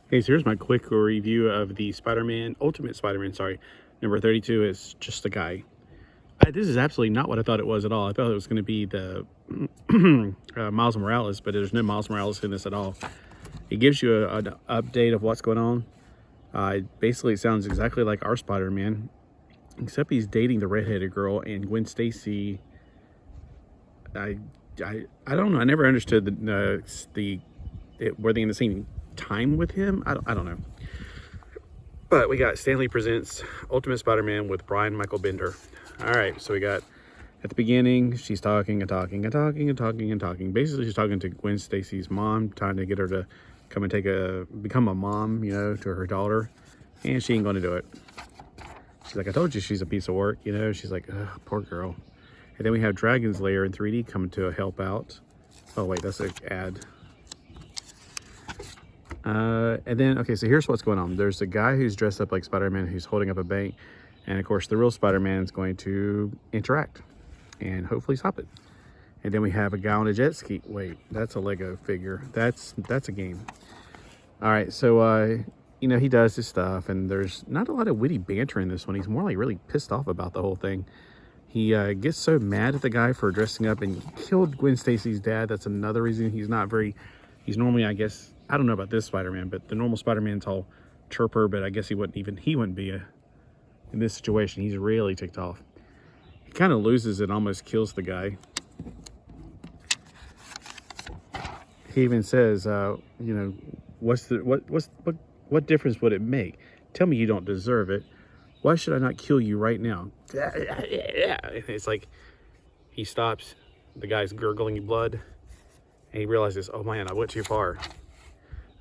Okay, so here's my quick review of the Ultimate Spider-Man, sorry. Number 32 is just a guy. This is absolutely not what I thought it was at all. I thought it was going to be the Miles Morales, but there's no Miles Morales in this at all. It gives you an update of what's going on. Basically, it sounds exactly like our Spider-Man, except he's dating the redheaded girl, and Gwen Stacy. I don't know. I never understood were they in the same time with him? I don't know. But we got Stanley Presents Ultimate Spider-Man with Brian Michael Bender. All right, so we got at the beginning, she's talking and talking and talking and talking and talking. Basically, she's talking to Gwen Stacy's mom, trying to get her to come and become a mom, to her daughter, and she ain't going to do it. She's like, I told you she's a piece of work, She's like, ugh, poor girl. And then we have Dragon's Lair in 3D coming to help out. Oh wait, that's an ad. And then, okay, so here's what's going on. There's a guy who's dressed up like Spider-Man who's holding up a bank. And of course, the real Spider-Man is going to interact and hopefully stop it. And then we have a guy on a jet ski. Wait, that's a Lego figure. That's a game. All right, so, he does his stuff, and there's not a lot of witty banter in this one. He's more like really pissed off about the whole thing. He gets so mad at the guy for dressing up and killed Gwen Stacy's dad. That's another reason he's normally, I guess, I don't know about this Spider-Man, but the normal Spider-Man's all chirper, but I guess he wouldn't be in this situation. He's really ticked off. He kind of loses it, almost kills the guy. He even says, what difference would it make? Tell me you don't deserve it. Why should I not kill you right now? It's like he stops, the guy's gurgling blood, and he realizes, oh man, I went too far.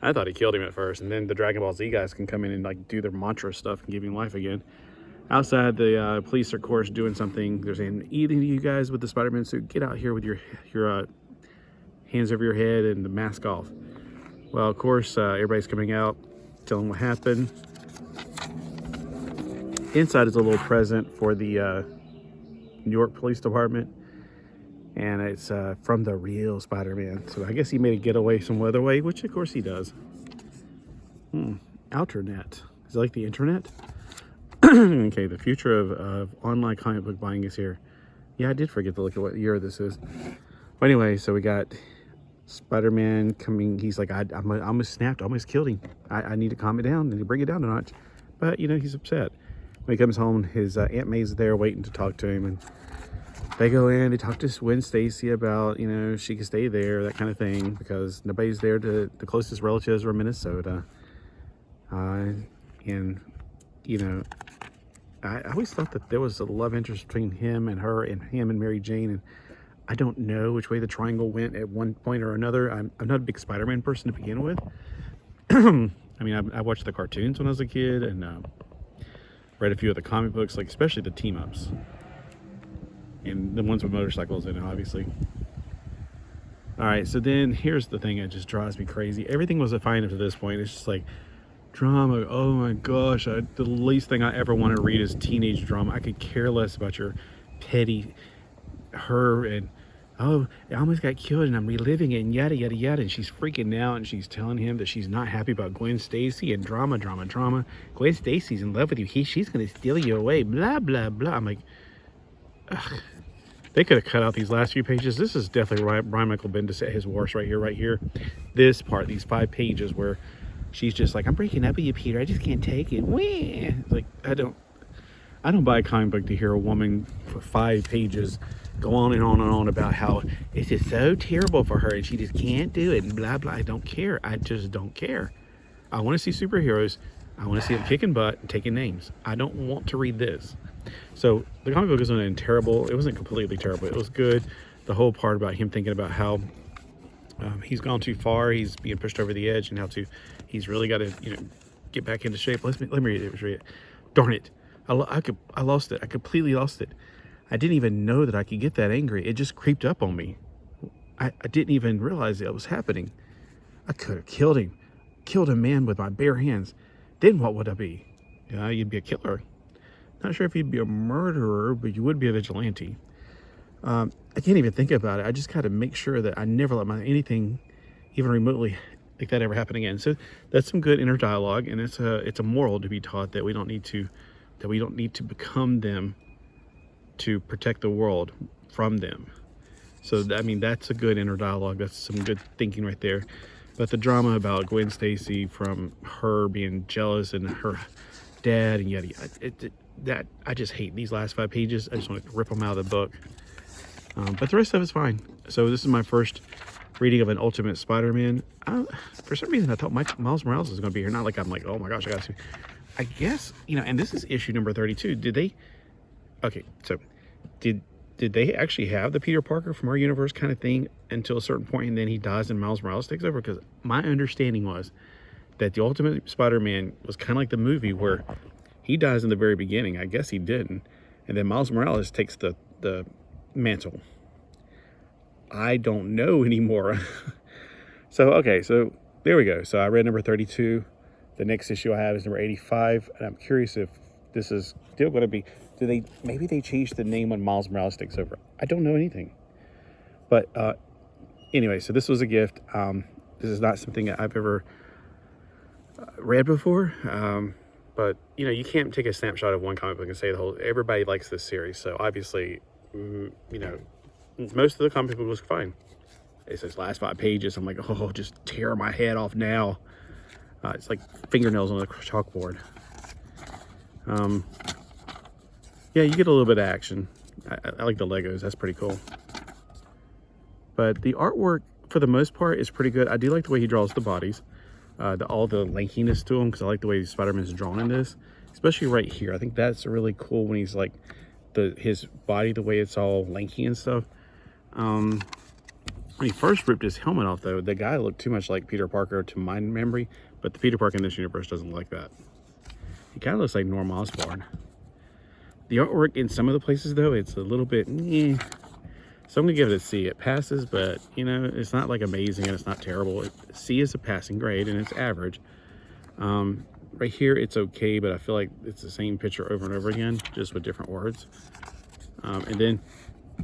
I thought he killed him at first, and then the Dragon Ball Z guys can come in and do their mantra stuff and give him life again. Outside, the police are, of course, doing something. They're saying, either of you guys with the Spider-Man suit, get out here with your hands over your head and the mask off. Well, of course, everybody's coming out, telling what happened. Inside is a little present for the New York Police Department, and it's from the real Spider-Man. So I guess he made a getaway some other way, which of course he does. Alternet. Is it like the internet? Okay, the future of online comic book buying is here. Yeah, I did forget to look at what year this is. But anyway, so we got Spider-Man coming. He's like, I almost snapped, almost killed him. I need to calm it down and bring it down a notch. But, he's upset. When he comes home, his Aunt May's there waiting to talk to him. And they go in, they talk to Gwen Stacy about, she can stay there, that kind of thing, because nobody's there. The closest relatives are in Minnesota. I always thought that there was a love interest between him and her, and him and Mary Jane, and I don't know which way the triangle went at one point or another. I'm not a big Spider-Man person to begin with. I watched the cartoons when I was a kid, and read a few of the comic books, like especially the team-ups. And the ones with motorcycles in it, obviously. All right, so then here's the thing that just drives me crazy. Everything was fine up to this point. It's just like drama. Oh my gosh, the least thing I ever want to read is teenage drama. I could care less about your petty her and, oh, I almost got killed and I'm reliving it and yada, yada, yada. And she's freaking out and she's telling him that she's not happy about Gwen Stacy and drama. Gwen Stacy's in love with you. She's going to steal you away. Blah, blah, blah. I'm like, ugh. They could have cut out these last few pages. This is definitely Brian Michael Bendis at his worst right here. This part, these 5 pages where she's just like, I'm breaking up with you, Peter. I just can't take it. It's like, I don't buy a comic book to hear a woman for 5 pages go on and on and on about how it's just so terrible for her and she just can't do it and blah, blah. I don't care. I just don't care. I want to see superheroes. I want to see them kicking butt and taking names. I don't want to read this. So the comic book wasn't terrible. It wasn't completely terrible. It was good. The whole part about him thinking about how he's gone too far. He's being pushed over the edge, and he's really got to get back into shape. Let me read it. Darn it! I lost it. I completely lost it. I didn't even know that I could get that angry. It just creeped up on me. I didn't even realize it was happening. I could have killed a man with my bare hands. Then what would I be? You'd be a killer. Not sure if you'd be a murderer, but you would be a vigilante. I can't even think about it. I just got to make sure that I never let anything even remotely like that ever happen again. So that's some good inner dialogue, and it's a moral to be taught that we don't need to become them to protect the world from them. So I mean, that's a good inner dialogue. That's some good thinking right there. But the drama about Gwen Stacy, from her being jealous and her dad and yada yada, that I just hate these last 5 pages. I just want to rip them out of the book. But the rest of it's fine. So this is my first reading of an Ultimate Spider-Man. For some reason, I thought Miles Morales was going to be here. Not like I'm like, oh my gosh, I got to. I guess, you know, and this is issue number 32. Did they? Okay, so did they actually have the Peter Parker from our universe kind of thing until a certain point, and then he dies and Miles Morales takes over? Because my understanding was that the Ultimate Spider-Man was kind of like the movie where he dies in the very beginning. I guess he didn't. And then Miles Morales takes the mantle. I don't know anymore. So, okay, so there we go. So I read number 32. The next issue I have is number 85. And I'm curious if this is still going to be, maybe they changed the name when Miles Morales takes over. I don't know anything. But anyway, so this was a gift. This is not something I've ever read before. But, you know, you can't take a snapshot of one comic book and say everybody likes this series. So obviously, you know, most of the comic book was fine. It says last 5 pages. I'm like, oh, just tear my head off now. It's like fingernails on a chalkboard. Yeah, you get a little bit of action. I like the Legos. That's pretty cool. But the artwork, for the most part, is pretty good. I do like the way he draws the bodies. All the lankiness to him, because I like the way Spider-Man's drawn in this, especially right here. I think that's really cool when he's like his body, the way it's all lanky and stuff. When he first ripped his helmet off, though, the guy looked too much like Peter Parker to my memory, but the Peter Parker in this universe doesn't look like that. He kind of looks like Norm Osborn. The artwork in some of the places, though, it's a little bit so I'm gonna give it a C. It passes, but you know, it's not like amazing and it's not terrible. C is a passing grade and it's average. Right here it's okay, but I feel like it's the same picture over and over again, just with different words. And then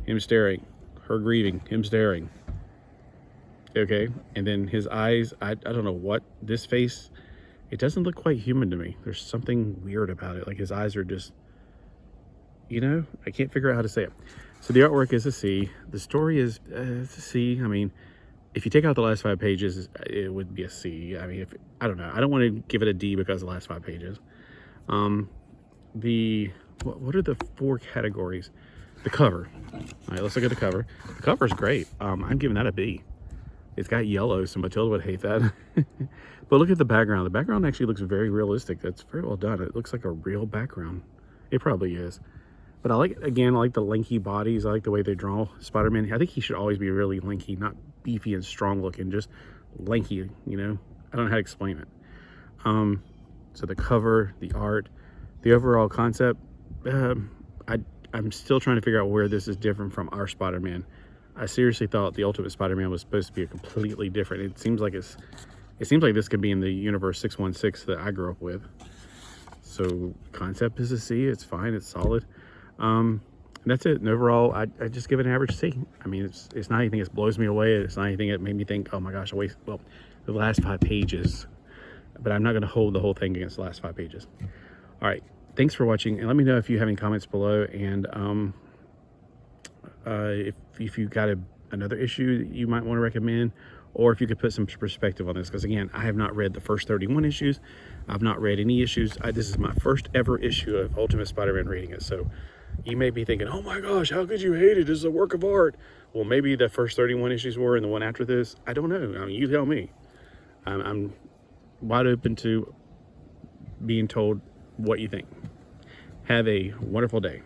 him staring, her grieving, him staring. Okay, and then his eyes, I don't know what, this face, it doesn't look quite human to me. There's something weird about it. Like his eyes are just, you know, I can't figure out how to say it. So the artwork is a C. The story is a C. I mean, if you take out the last 5 pages, it would be a C. I mean, I don't know. I don't want to give it a D because of the last 5 pages. What are the 4 categories? The cover. All right, let's look at the cover. The cover is great. I'm giving that a B. It's got yellow, so Matilda would hate that. But look at the background. The background actually looks very realistic. That's very well done. It looks like a real background. It probably is. But I like the lanky bodies. I like the way they draw Spider-Man. I think he should always be really lanky, not beefy and strong looking, just lanky, you know? I don't know how to explain it. So the cover, the art, the overall concept, I'm still trying to figure out where this is different from our Spider-Man. I seriously thought the Ultimate Spider-Man was supposed to be a completely different. It seems like this could be in the universe 616 that I grew up with. So concept is a C. It's fine. It's solid. That's it. And overall, I just give it an average C. I mean, it's not anything that blows me away. It's not anything that made me think, oh my gosh, the last 5 pages. But I'm not going to hold the whole thing against the last 5 pages. All right. Thanks for watching. And let me know if you have any comments below. And if you got another issue that you might want to recommend, or if you could put some perspective on this. Because again, I have not read the first 31 issues. I've not read any issues. This is my first ever issue of Ultimate Spider-Man reading it. So you may be thinking, oh my gosh, how could you hate it? This is a work of art. Well, maybe the first 31 issues were, and the one after this, I don't know. I mean, you tell me. I'm wide open to being told what you think. Have a wonderful day.